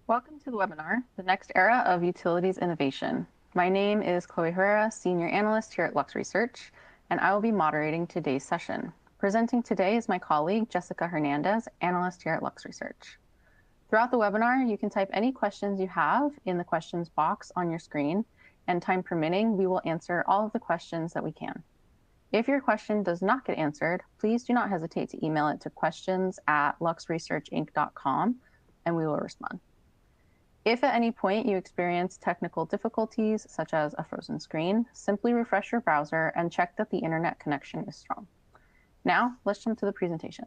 Welcome to the webinar, The Next Era of Utilities Innovation. My name is Chloe Herrera, Senior Analyst here at Lux Research, and I will be moderating today's session. Presenting today is my colleague, Jessica Hernandez, Analyst here at Lux Research. Throughout the webinar, you can type any questions you have in the questions box on your screen, and time permitting, we will answer all of the questions that we can. If your question does not get answered, please do not hesitate to email it to questions@luxresearchinc.com, and we will respond. If at any point you experience technical difficulties, such as a frozen screen, simply refresh your browser and check that the internet connection is strong. Now, let's jump to the presentation.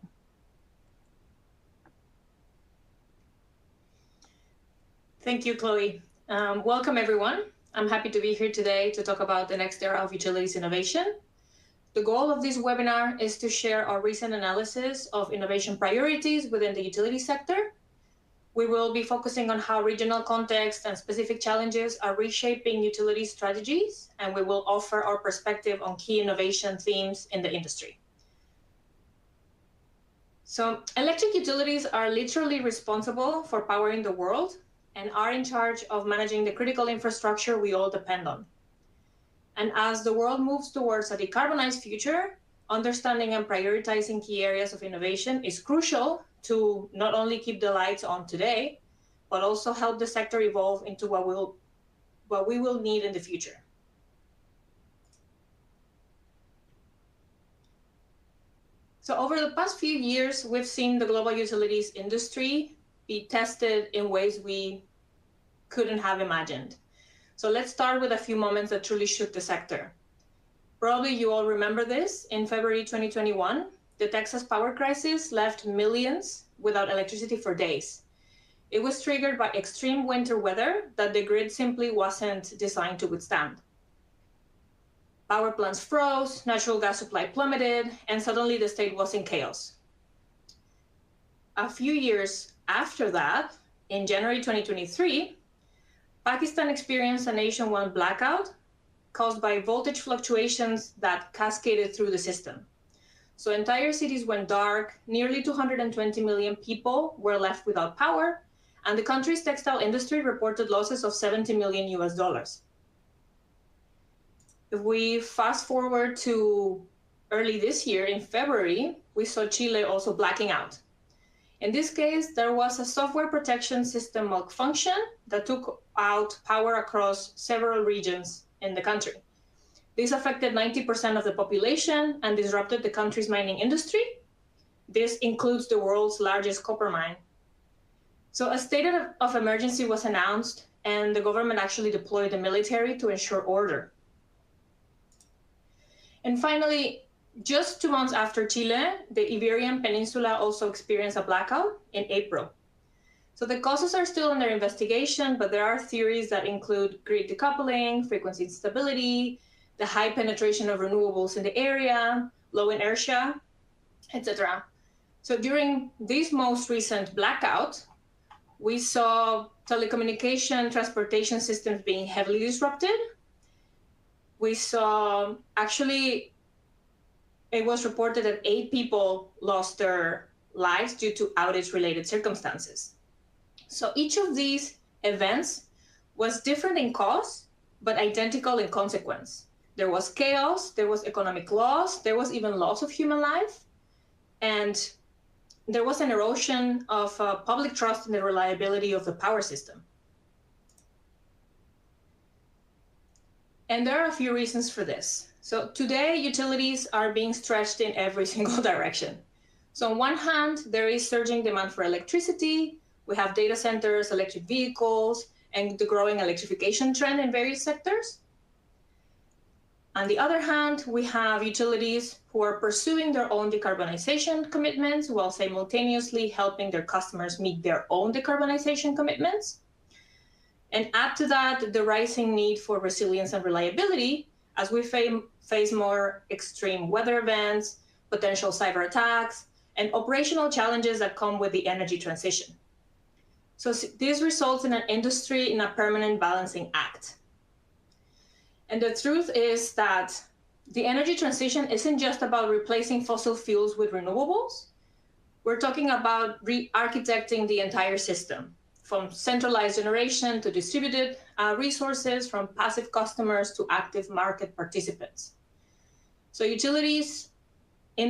Thank you, Chloe. Welcome, everyone. I'm happy to be here today to talk about the next era of utilities innovation. The goal of this webinar is to share our recent analysis of innovation priorities within the utility sector. We will be focusing on how regional context and specific challenges are reshaping utility strategies, and we will offer our perspective on key innovation themes in the industry. So, electric utilities are literally responsible for powering the world and are in charge of managing the critical infrastructure we all depend on. And as the world moves towards a decarbonized future, understanding and prioritizing key areas of innovation is crucial to not only keep the lights on today, but also help the sector evolve into what we will need in the future. So over the past few years, we've seen the global utilities industry be tested in ways we couldn't have imagined. So let's start with a few moments that truly shook the sector. Probably you all remember this. In February 2021, the Texas power crisis left millions without electricity for days. It was triggered by extreme winter weather that the grid simply wasn't designed to withstand. Power plants froze, natural gas supply plummeted, and suddenly the state was in chaos. A few years after that, in January 2023, Pakistan experienced a nationwide blackout caused by voltage fluctuations that cascaded through the system. So entire cities went dark, nearly 220 million people were left without power, and the country's textile industry reported losses of 70 million US dollars. If we fast forward to early this year, in February, we saw Chile also blacking out. In this case, there was a software protection system malfunction that took out power across several regions in the country. This affected 90% of the population and disrupted the country's mining industry. This includes the world's largest copper mine. So a state of emergency was announced, and the government actually deployed the military to ensure order. And finally, just 2 months after Chile, the Iberian Peninsula also experienced a blackout in April. So the causes are still under investigation, but there are theories that include grid decoupling, frequency instability, the high penetration of renewables in the area, low inertia, etc. So during this most recent blackout, we saw telecommunication transportation systems being heavily disrupted. We saw, actually, it was reported that 8 people lost their lives due to outage-related circumstances. So each of these events was different in cause, but identical in consequence. There was chaos, there was economic loss, there was even loss of human life, and there was an erosion of public trust in the reliability of the power system. And there are a few reasons for this. So today, utilities are being stretched in every single direction. So on one hand, there is surging demand for electricity. We have data centers, electric vehicles, and the growing electrification trend in various sectors. On the other hand, we have utilities who are pursuing their own decarbonization commitments while simultaneously helping their customers meet their own decarbonization commitments. And add to that the rising need for resilience and reliability as we face more extreme weather events, potential cyber attacks, and operational challenges that come with the energy transition. So this results in an industry in a permanent balancing act. And the truth is that the energy transition isn't just about replacing fossil fuels with renewables. We're talking about re-architecting the entire system, from centralized generation to distributed resources, from passive customers to active market participants. So utilities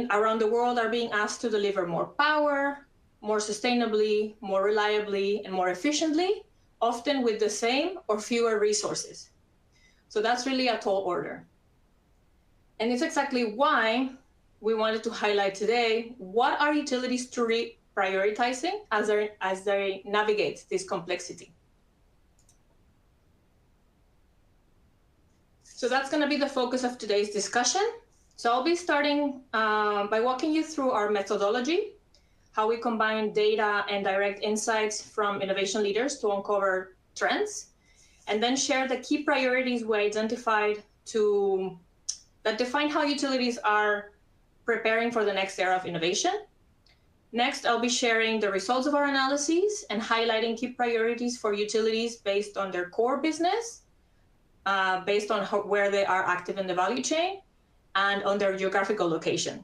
around the world are being asked to deliver more power, more sustainably, more reliably, and more efficiently, often with the same or fewer resources. So that's really a tall order. And it's exactly why we wanted to highlight today what are utilities truly prioritizing as they navigate this complexity. So that's going to be the focus of today's discussion. So I'll be starting by walking you through our methodology, how we combine data and direct insights from innovation leaders to uncover trends, and then share the key priorities we identified that define how utilities are preparing for the next era of innovation. Next, I'll be sharing the results of our analyses and highlighting key priorities for utilities based on their core business, based on where they are active in the value chain, and on their geographical location.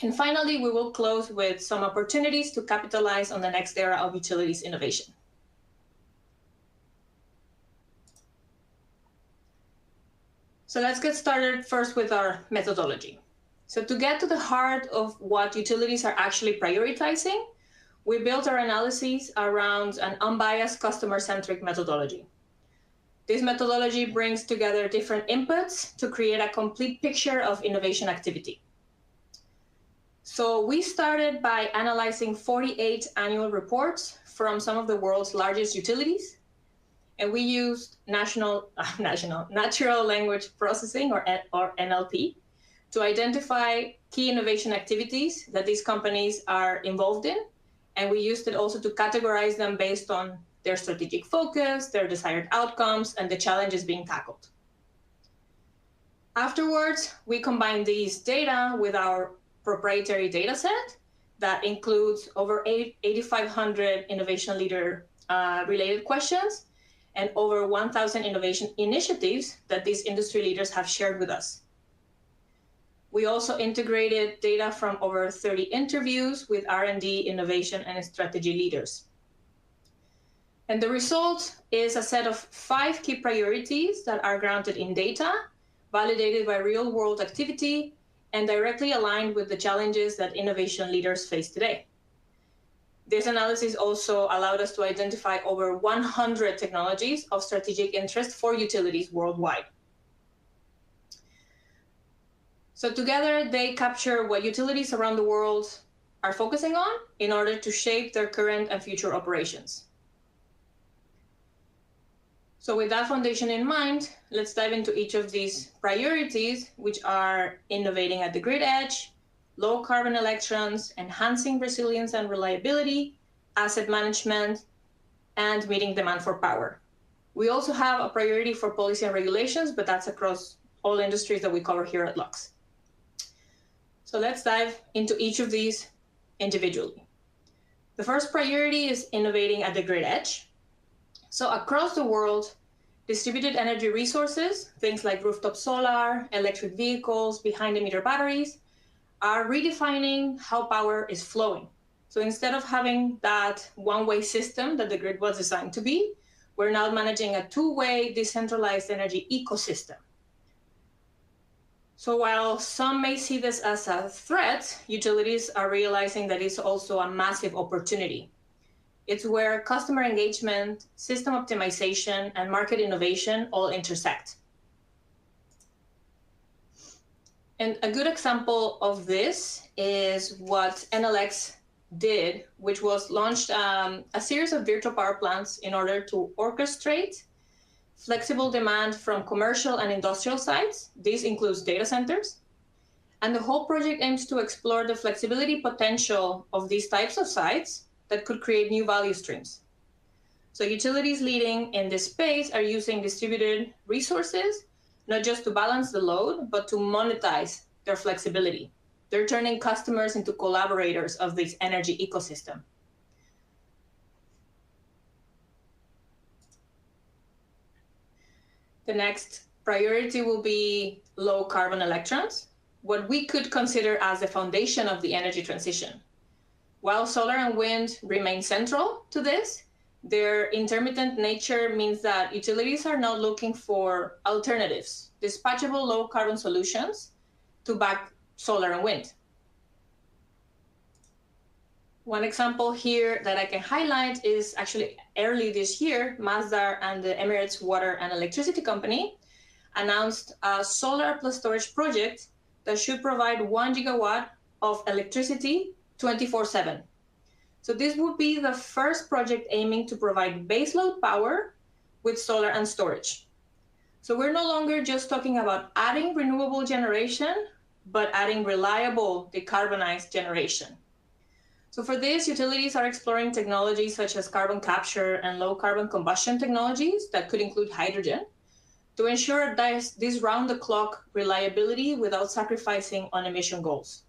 And finally, we will close with some opportunities to capitalize on the next era of utilities innovation. So let's get started first with our methodology. So to get to the heart of what utilities are actually prioritizing, we built our analyses around an unbiased customer-centric methodology. This methodology brings together different inputs to create a complete picture of innovation activity. So we started by analyzing 48 annual reports from some of the world's largest utilities, and we used natural language processing, or NLP, to identify key innovation activities that these companies are involved in, and we used it also to categorize them based on their strategic focus, their desired outcomes, and the challenges being tackled. Afterwards, we combined these data with our proprietary data set that includes over 8,500 innovation leader related questions and over 1,000 innovation initiatives that these industry leaders have shared with us. We also integrated data from over 30 interviews with R&D, innovation, and strategy leaders. And the result is a set of 5 key priorities that are grounded in data, validated by real-world activity, and directly aligned with the challenges that innovation leaders face today. This analysis also allowed us to identify over 100 technologies of strategic interest for utilities worldwide. So together, they capture what utilities around the world are focusing on in order to shape their current and future operations. So with that foundation in mind, let's dive into each of these priorities, which are innovating at the grid edge, low carbon electrons, enhancing resilience and reliability, asset management, and meeting demand for power. We also have a priority for policy and regulations, but that's across all industries that we cover here at Lux. So let's dive into each of these individually. The first priority is innovating at the grid edge. So across the world, distributed energy resources, things like rooftop solar, electric vehicles, behind-the-meter batteries, are redefining how power is flowing. So instead of having that one-way system that the grid was designed to be, we're now managing a two-way decentralized energy ecosystem. So while some may see this as a threat, utilities are realizing that it's also a massive opportunity. It's where customer engagement, system optimization, and market innovation all intersect. And a good example of this is what NLX did, which was launched a series of virtual power plants in order to orchestrate flexible demand from commercial and industrial sites. This includes data centers. And the whole project aims to explore the flexibility potential of these types of sites that could create new value streams. So utilities leading in this space are using distributed resources, not just to balance the load, but to monetize their flexibility. They're turning customers into collaborators of this energy ecosystem. The next priority will be low carbon electrons, what we could consider as the foundation of the energy transition. While solar and wind remain central to this, Their intermittent nature means that utilities are now looking for alternatives, dispatchable low carbon solutions to back solar and wind. One example here that I can highlight is actually early this year, Masdar and the Emirates Water and Electricity Company announced a solar plus storage project that should provide 1 gigawatt of electricity 24/7. So this would be the first project aiming to provide baseload power with solar and storage. So we're no longer just talking about adding renewable generation, but adding reliable decarbonized generation. So for this, utilities are exploring technologies such as carbon capture and low carbon combustion technologies that could include hydrogen to ensure this round-the-clock reliability without sacrificing on emission goals.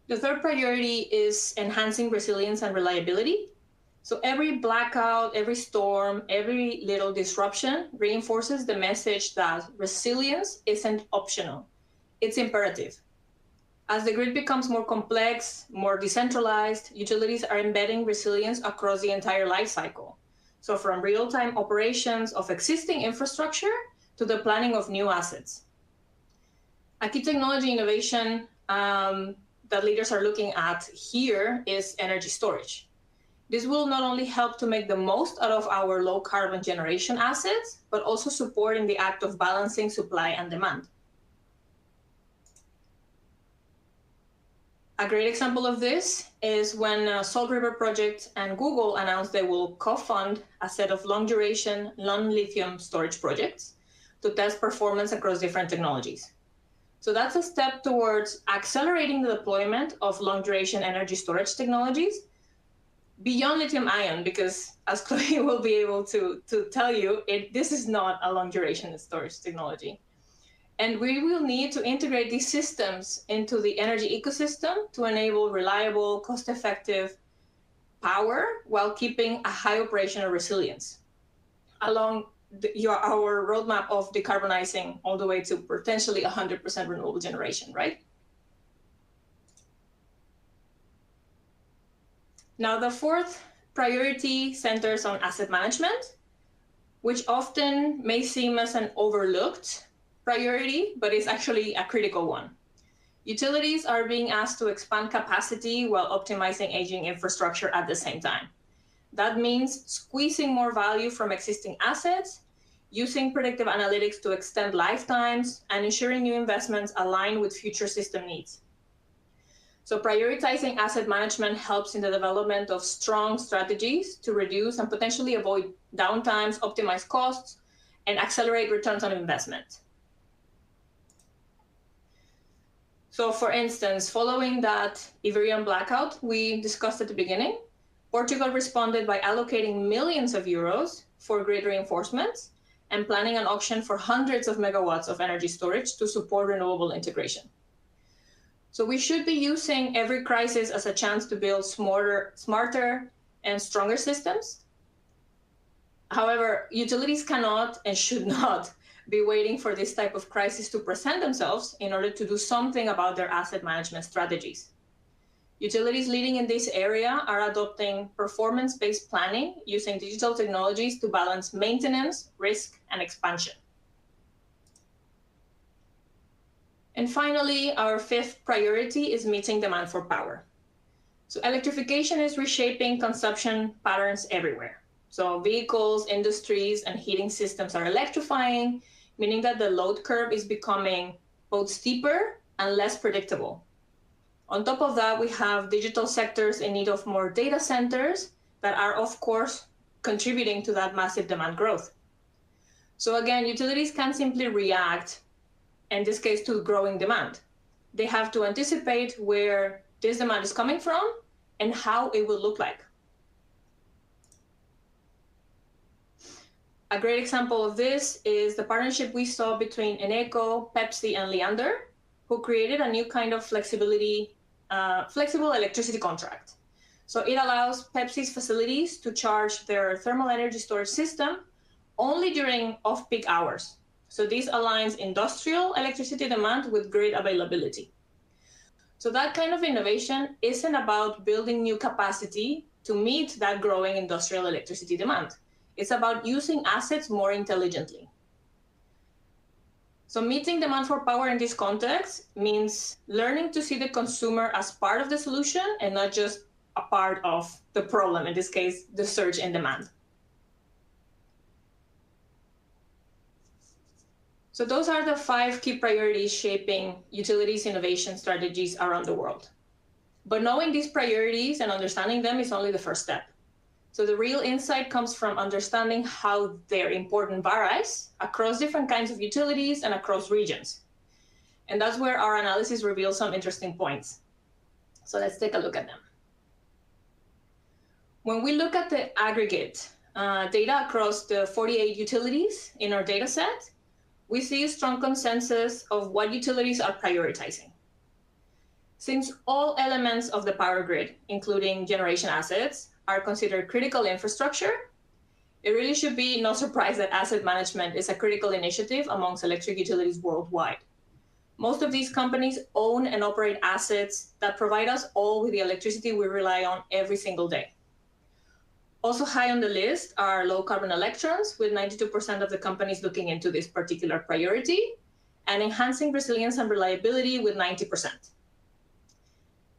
The third priority is enhancing resilience and reliability. So every blackout, every storm, every little disruption reinforces the message that resilience isn't optional, it's imperative. As the grid becomes more complex, more decentralized, utilities are embedding resilience across the entire life cycle. So from real-time operations of existing infrastructure to the planning of new assets. A key technology innovation that leaders are looking at here is energy storage. This will not only help to make the most out of our low carbon generation assets, but also support in the act of balancing supply and demand. A great example of this is when Salt River Project and Google announced they will co-fund a set of long-duration, non-lithium storage projects to test performance across different technologies. So that's a step towards accelerating the deployment of long-duration energy storage technologies beyond lithium-ion, because as Chloe will be able to tell you, this is not a long-duration storage technology. And we will need to integrate these systems into the energy ecosystem to enable reliable, cost-effective power while keeping a high operational resilience along our roadmap of decarbonizing all the way to potentially 100% renewable generation, right? Now, the fourth priority centers on asset management, which often may seem as an overlooked priority, but it's actually a critical one. Utilities are being asked to expand capacity while optimizing aging infrastructure at the same time. That means squeezing more value from existing assets, using predictive analytics to extend lifetimes, and ensuring new investments align with future system needs. So prioritizing asset management helps in the development of strong strategies to reduce and potentially avoid downtimes, optimize costs, and accelerate returns on investment. So for instance, following that Iberian blackout we discussed at the beginning, Portugal responded by allocating millions of euros for grid reinforcements and planning an auction for hundreds of megawatts of energy storage to support renewable integration. So we should be using every crisis as a chance to build smarter and stronger systems. However, utilities cannot and should not be waiting for this type of crisis to present themselves in order to do something about their asset management strategies. Utilities leading in this area are adopting performance-based planning using digital technologies to balance maintenance, risk, and expansion. And finally, our fifth priority is meeting demand for power. So electrification is reshaping consumption patterns everywhere. So vehicles, industries, and heating systems are electrifying, meaning that the load curve is becoming both steeper and less predictable. On top of that, we have digital sectors in need of more data centers that are, of course, contributing to that massive demand growth. So again, utilities can't simply react, in this case, to growing demand. They have to anticipate where this demand is coming from and how it will look like. A great example of this is the partnership we saw between Eneco, Pepsi, and Leander, who created a new kind of flexible electricity contract. So it allows Pepsi's facilities to charge their thermal energy storage system only during off-peak hours. So this aligns industrial electricity demand with grid availability. So that kind of innovation isn't about building new capacity to meet that growing industrial electricity demand. It's about using assets more intelligently. So meeting demand for power in this context means learning to see the consumer as part of the solution and not just a part of the problem, in this case, the surge in demand. So those are the 5 key priorities shaping utilities innovation strategies around the world. But knowing these priorities and understanding them is only the first step. So the real insight comes from understanding how their importance varies across different kinds of utilities and across regions. And that's where our analysis reveals some interesting points. So let's take a look at them. When we look at the aggregate data across the 48 utilities in our data set, we see a strong consensus of what utilities are prioritizing. Since all elements of the power grid, including generation assets, are considered critical infrastructure, it really should be no surprise that asset management is a critical initiative amongst electric utilities worldwide. Most of these companies own and operate assets that provide us all with the electricity we rely on every single day. Also high on the list are low carbon electrons, with 92% of the companies looking into this particular priority, and enhancing resilience and reliability with 90%.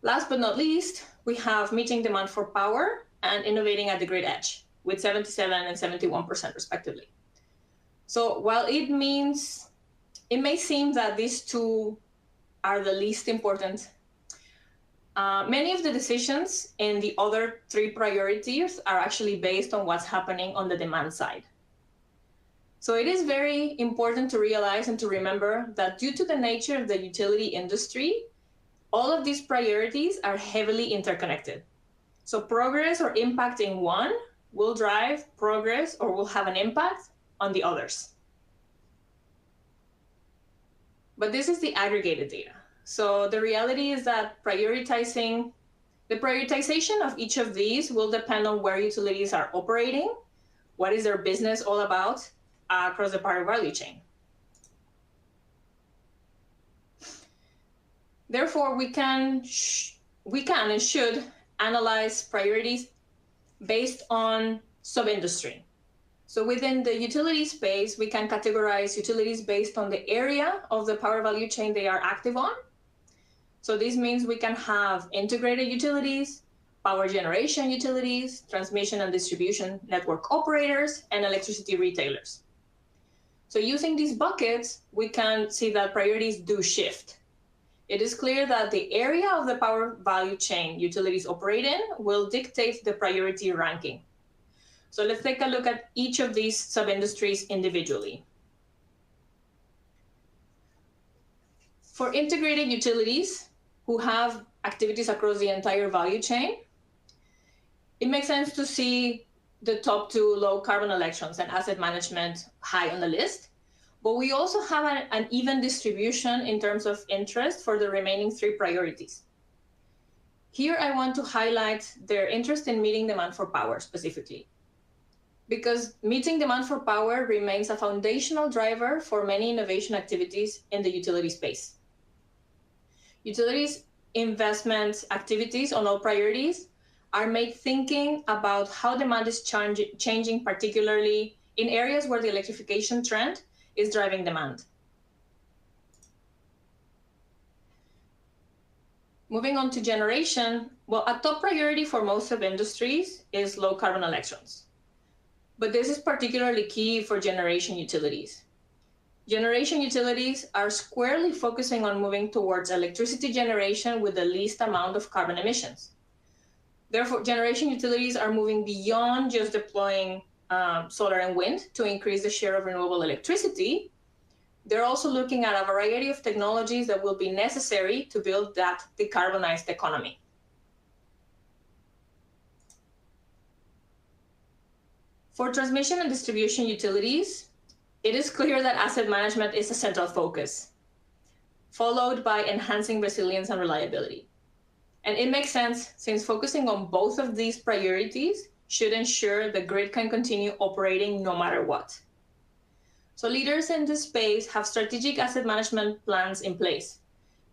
Last but not least, we have meeting demand for power and innovating at the grid edge, with 77 and 71% respectively. So while it may seem that these two are the least important, many of the decisions in the other 3 priorities are actually based on what's happening on the demand side. So it is very important to realize and to remember that due to the nature of the utility industry, all of these priorities are heavily interconnected. So progress or impact in one will drive progress or will have an impact on the others. But this is the aggregated data. So the reality is that the prioritization of each of these will depend on where utilities are operating, what is their business all about across the power value chain. Therefore, we can and should analyze priorities based on sub-industry. So within the utility space, we can categorize utilities based on the area of the power value chain they are active on. So this means we can have integrated utilities, power generation utilities, transmission and distribution network operators, and electricity retailers. So using these buckets, we can see that priorities do shift. It is clear that the area of the power value chain utilities operate in will dictate the priority ranking. So let's take a look at each of these sub-industries individually. For integrated utilities who have activities across the entire value chain, it makes sense to see the top 2 low carbon electrons and asset management high on the list. But we also have an even distribution in terms of interest for the remaining 3 priorities. Here I want to highlight their interest in meeting demand for power specifically, because meeting demand for power remains a foundational driver for many innovation activities in the utility space. Utilities investment activities on all priorities are made thinking about how demand is changing, particularly in areas where the electrification trend is driving demand. Moving on to generation, well, a top priority for most of industries is low carbon electrons. But this is particularly key for generation utilities. Generation utilities are squarely focusing on moving towards electricity generation with the least amount of carbon emissions. Therefore, generation utilities are moving beyond just deploying solar and wind to increase the share of renewable electricity. They're also looking at a variety of technologies that will be necessary to build that decarbonized economy. For transmission and distribution utilities, it is clear that asset management is a central focus, followed by enhancing resilience and reliability. And it makes sense, since focusing on both of these priorities should ensure the grid can continue operating no matter what. So leaders in this space have strategic asset management plans in place,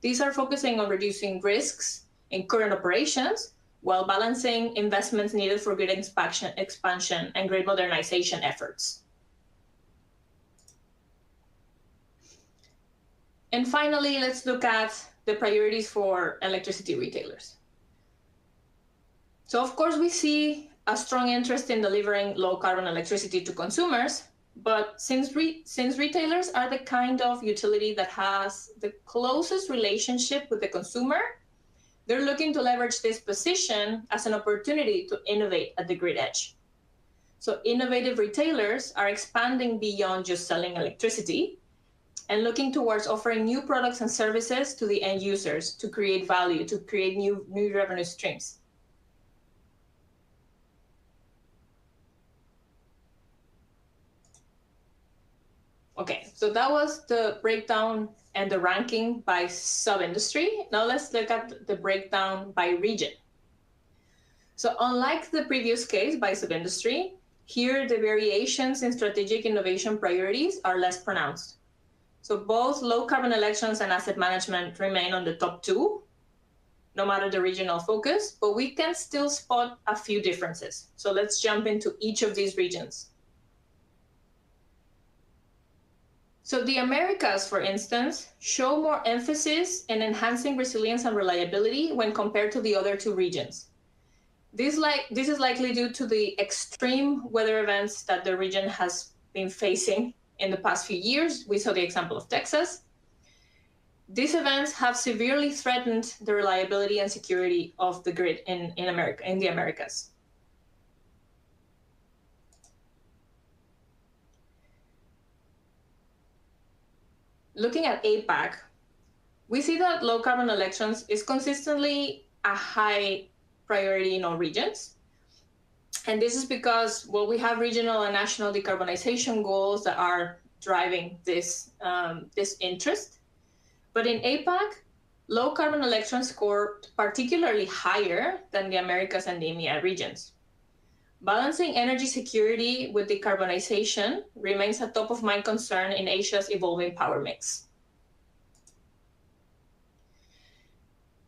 These are focusing on reducing risks in current operations while balancing investments needed for grid expansion and grid modernization efforts. And finally, let's look at the priorities for electricity retailers. So of course, we see a strong interest in delivering low carbon electricity to consumers, but since retailers are the kind of utility that has the closest relationship with the consumer, they're looking to leverage this position as an opportunity to innovate at the grid edge. So innovative retailers are expanding beyond just selling electricity and looking towards offering new products and services to the end users to create value, to create new revenue streams. Okay, so that was the breakdown and the ranking by sub-industry. Now let's look at the breakdown by region. So unlike the previous case by sub-industry, here the variations in strategic innovation priorities are less pronounced. So both low carbon elections and asset management remain on the top two, no matter the regional focus, but we can still spot a few differences. So let's jump into each of these regions. So the Americas, for instance, show more emphasis in enhancing resilience and reliability when compared to the other two regions. This is likely due to the extreme weather events that the region has been facing in the past few years. We saw the example of Texas. These events have severely threatened the reliability and security of the grid in the Americas. Looking at APAC, we see that low carbon elections is consistently a high priority in all regions. And this is because, well, we have regional and national decarbonization goals that are driving this interest. But in APAC, low carbon elections scored particularly higher than the Americas and the EMEA regions. Balancing energy security with decarbonization remains a top of mind concern in Asia's evolving power mix.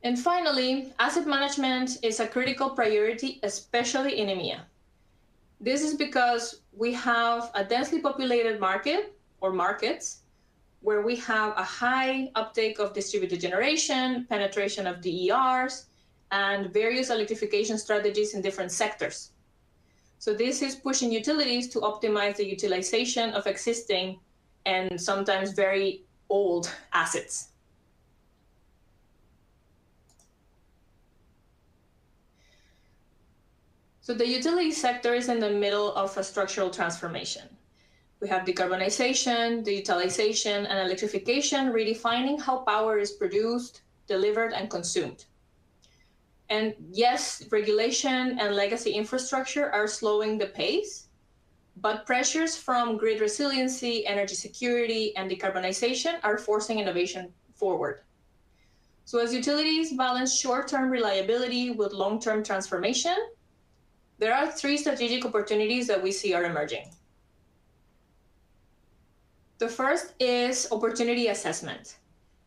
And finally, asset management is a critical priority, especially in EMEA. This is because we have a densely populated market or markets where we have a high uptake of distributed generation, penetration of DERs, and various electrification strategies in different sectors. So this is pushing utilities to optimize the utilization of existing and sometimes very old assets. So the utility sector is in the middle of a structural transformation. We have decarbonization, digitalization, and electrification redefining how power is produced, delivered, and consumed. And yes, regulation and legacy infrastructure are slowing the pace, but pressures from grid resiliency, energy security, and decarbonization are forcing innovation forward. So as utilities balance short-term reliability with long-term transformation, there are three strategic opportunities that we see are emerging. The first is opportunity assessment.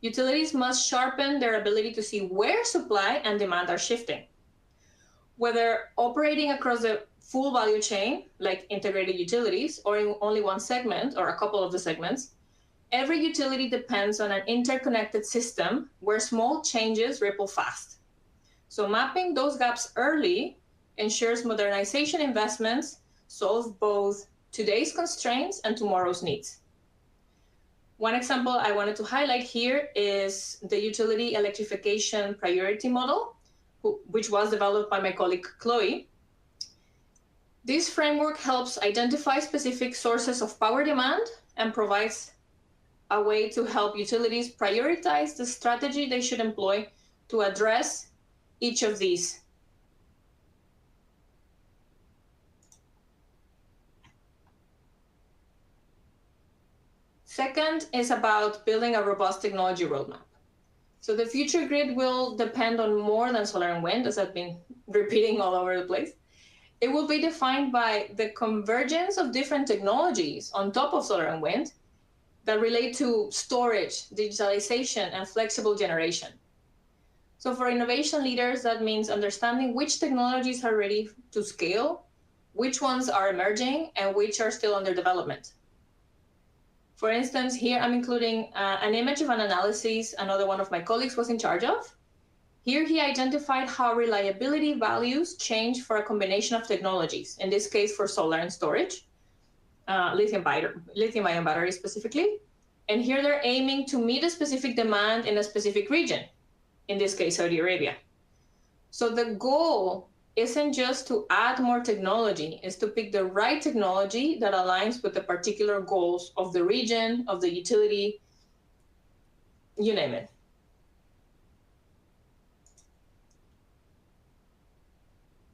Utilities must sharpen their ability to see where supply and demand are shifting. Whether operating across the full value chain, like integrated utilities, or in only one segment or a couple of the segments, every utility depends on an interconnected system where small changes ripple fast. So mapping those gaps early ensures modernization investments solve both today's constraints and tomorrow's needs. One example I wanted to highlight here is the utility electrification priority model, which was developed by my colleague Chloe. This framework helps identify specific sources of power demand and provides a way to help utilities prioritize the strategy they should employ to address each of these. Second is about building a robust technology roadmap. So the future grid will depend on more than solar and wind, as I've been repeating all over the place. It will be defined by the convergence of different technologies on top of solar and wind, that relate to storage, digitalization, and flexible generation. So for innovation leaders, that means understanding which technologies are ready to scale, which ones are emerging, and which are still under development. For instance, here I'm including an image of an analysis another one of my colleagues was in charge of. Here he identified how reliability values change for a combination of technologies, in this case for solar and storage, lithium-ion batteries specifically. And here they're aiming to meet a specific demand in a specific region, in this case, Saudi Arabia. So the goal isn't just to add more technology, it's to pick the right technology that aligns with the particular goals of the region, of the utility, you name it.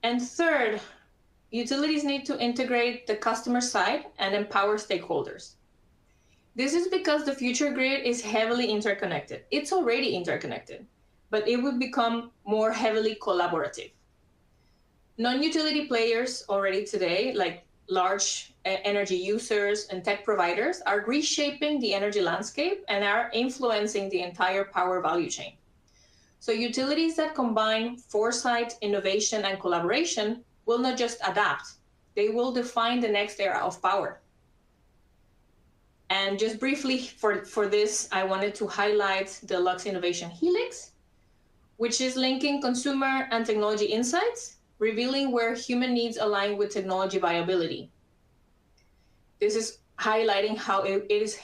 And third, utilities need to integrate the customer side and empower stakeholders. This is because the future grid is heavily interconnected. It's already interconnected, but it will become more heavily collaborative. Non-utility players already today, like large energy users and tech providers, are reshaping the energy landscape and are influencing the entire power value chain. So utilities that combine foresight, innovation, and collaboration will not just adapt, they will define the next era of power. And just briefly for this, I wanted to highlight the Lux Innovation Helix, which is linking consumer and technology insights, revealing where human needs align with technology viability. This is highlighting how it is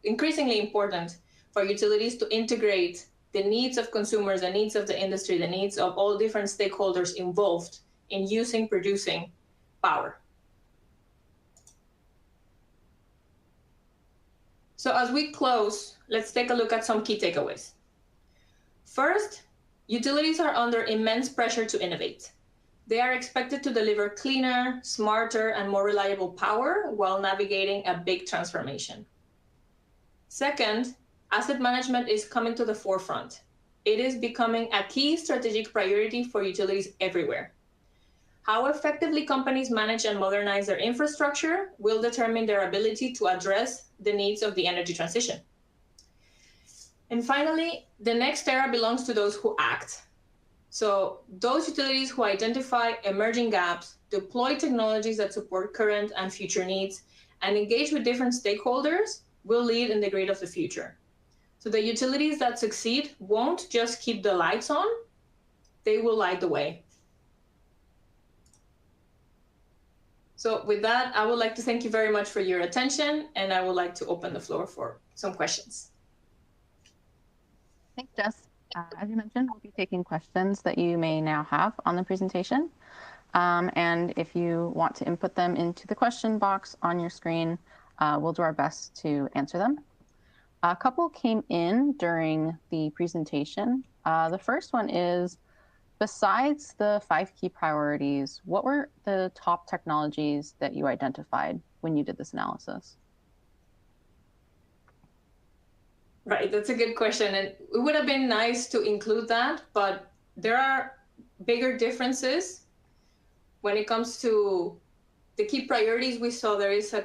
increasingly important for utilities to integrate the needs of consumers, the needs of the industry, the needs of all different stakeholders involved in producing power. So as we close, let's take a look at some key takeaways. First, utilities are under immense pressure to innovate. They are expected to deliver cleaner, smarter, and more reliable power while navigating a big transformation. Second, asset management is coming to the forefront. It is becoming a key strategic priority for utilities everywhere. How effectively companies manage and modernize their infrastructure will determine their ability to address the needs of the energy transition. And finally, the next era belongs to those who act. So those utilities who identify emerging gaps, deploy technologies that support current and future needs, and engage with different stakeholders will lead in the grid of the future. So the utilities that succeed won't just keep the lights on, they will light the way. So with that, I would like to thank you very much for your attention, and I would like to open the floor for some questions. Thanks, Jess. As you mentioned, we'll be taking questions that you may now have on the presentation. And if you want to input them into the question box on your screen, we'll do our best to answer them. A couple came in during the presentation. The first one is, besides the 5 key priorities, what were the top technologies that you identified when you did this analysis? Right, that's a good question. And it would have been nice to include that, but there are bigger differences when it comes to the key priorities. We saw there is a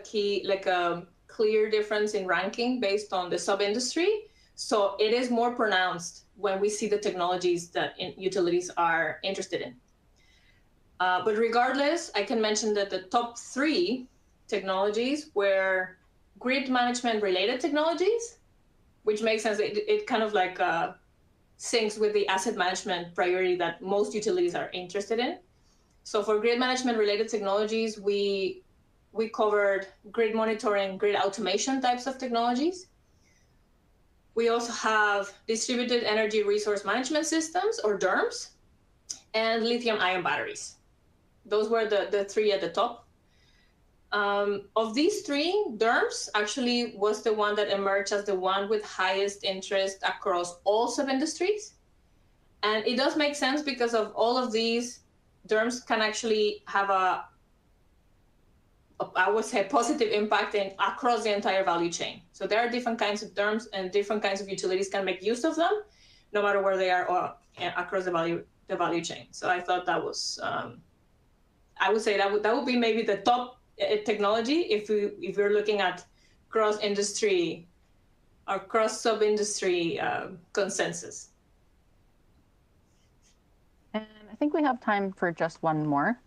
clear difference in ranking based on the sub-industry. So it is more pronounced when we see the technologies that utilities are interested in. But regardless, I can mention that the top 3 technologies were grid management related technologies, which makes sense. It kind of like syncs with the asset management priority that most utilities are interested in. So for grid management related technologies, we covered grid monitoring, grid automation types of technologies. We also have distributed energy resource management systems, or DERMS, and lithium-ion batteries. Those were the 3 at the top. Of these 3, DERMS actually was the one that emerged as the one with highest interest across all sub-industries. And it does make sense because of all of these, DERMS can actually have I would say, positive impact across the entire value chain. So there are different kinds of DERMS, and different kinds of utilities can make use of them, no matter where they are across the value chain. So I thought that was, I would say that would be maybe the top technology if you're looking at cross-industry or cross-sub-industry consensus. And I think we have time for just one more.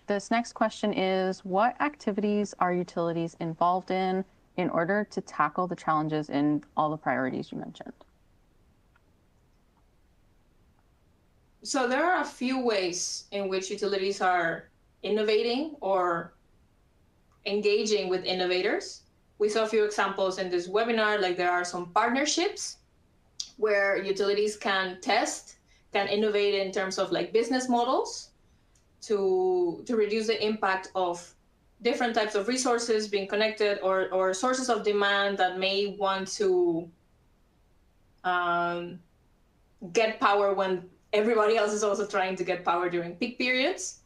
This next question is, what activities are utilities involved in order to tackle the challenges in all the priorities you mentioned? So there are a few ways in which utilities are innovating or engaging with innovators. We saw a few examples in this webinar, like there are some partnerships where utilities can test, can innovate in terms of like business models to reduce the impact of different types of resources being connected, or sources of demand that may want to get power when everybody else is also trying to get power during peak periods.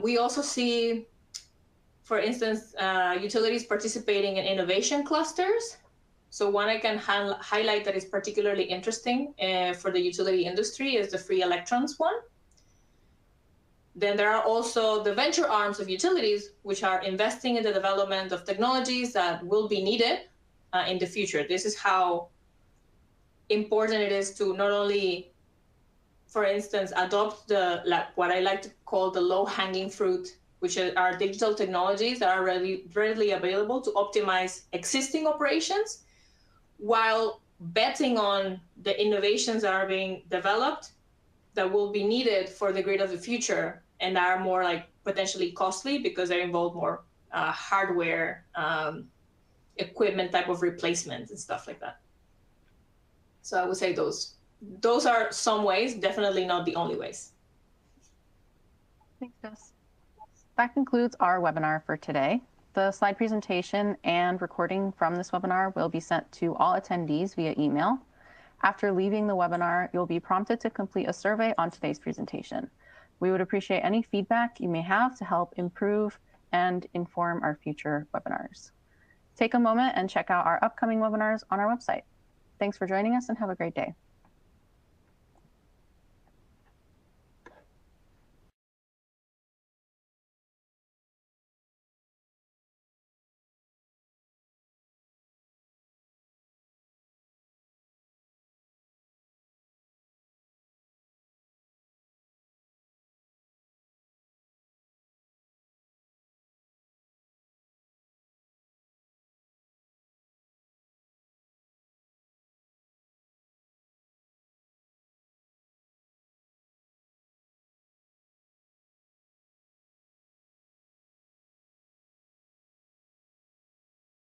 We also see, for instance, utilities participating in innovation clusters. So one I can highlight that is particularly interesting for the utility industry is the free electrons one. Then there are also the venture arms of utilities, which are investing in the development of technologies that will be needed in the future. This is how important it is to not only, for instance, adopt what I like to call the low-hanging fruit, which are digital technologies that are readily available to optimize existing operations, while betting on the innovations that are being developed that will be needed for the grid of the future, and are more like potentially costly because they involve more hardware, equipment type of replacement and stuff like that. So I would say those are some ways, definitely not the only ways. Thanks, Jess. That concludes our webinar for today. The slide presentation and recording from this webinar will be sent to all attendees via email. After leaving the webinar, you'll be prompted to complete a survey on today's presentation. We would appreciate any feedback you may have to help improve and inform our future webinars. Take a moment and check out our upcoming webinars on our website. Thanks for joining us and have a great day.